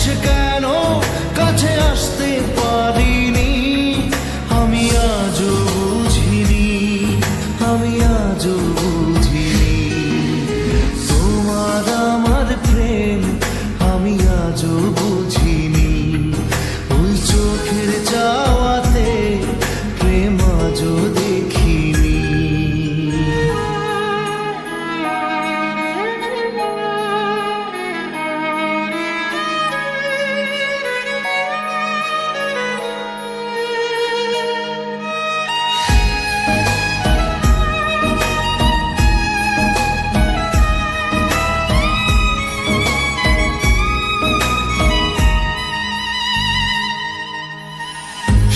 এসে কেন কাছে আসতে পারিনি, আমি আজও বুঝিনি, আমি আজও বুঝিনি তোমার আমার প্রেম, আমি আজও বুঝিনি। ওই চোখের চাওয়াতে প্রেম আজও দেখিনি।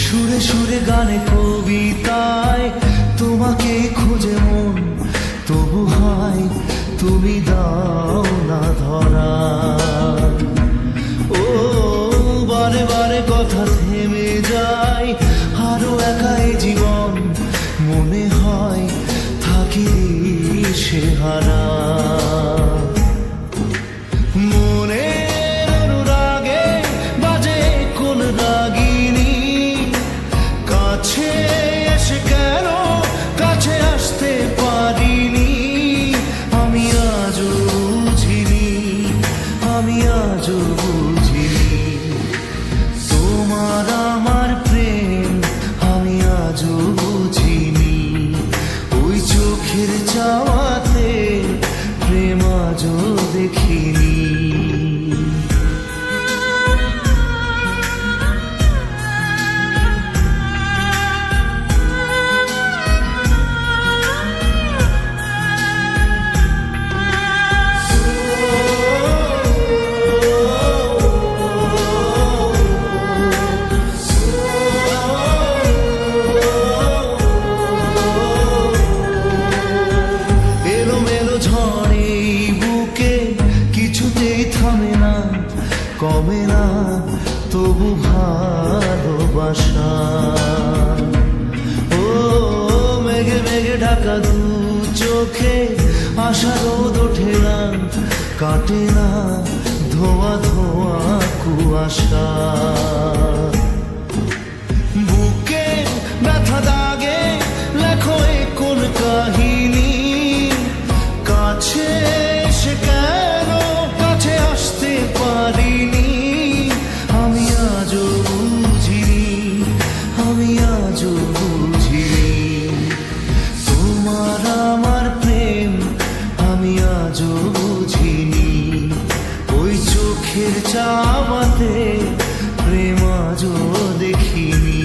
সুরে সুরে গানে কবিতায় তোমাকে খুঁজে মন, তবু হয় তুমি দাও না ধরা। ও বারে বারে কথা থেমে যায়, আরো একাই জীবন মনে হয় থাকি সে হারা। মনের অনুরাগে বাজে কোন রাগিনী, কাছে এসে কেন কাছে আসতে পারিনি, আমি আজও বুঝিনি, আমি আজও বুঝিনি তোমার আমার প্রেম, আমি আজও বুঝিনি। ওই চোখের চাওয়াতে প্রেম আজও দেখিনি। ঝড়ে বুকে কিছুতেই থামে না, কমে না তবু ভালোবাসা। ও মেঘে মেঘে ঢাকা দু চোখে আশা রোদ ওঠে না, কাটে না ধোয়া ধোয়া কুয়াশা। বুকে ব্যথা দাগে লেখো কোন কাহিনী, কাছে এসে কেন কাছে আসতে পারিনি, আমি আজও বুঝিনি, আমি আজও বুঝিনি তোমার আমার প্রেম, আমি আজও বুঝিনি। ওই চোখের চাওয়াতে প্রেম আজও দেখিনি।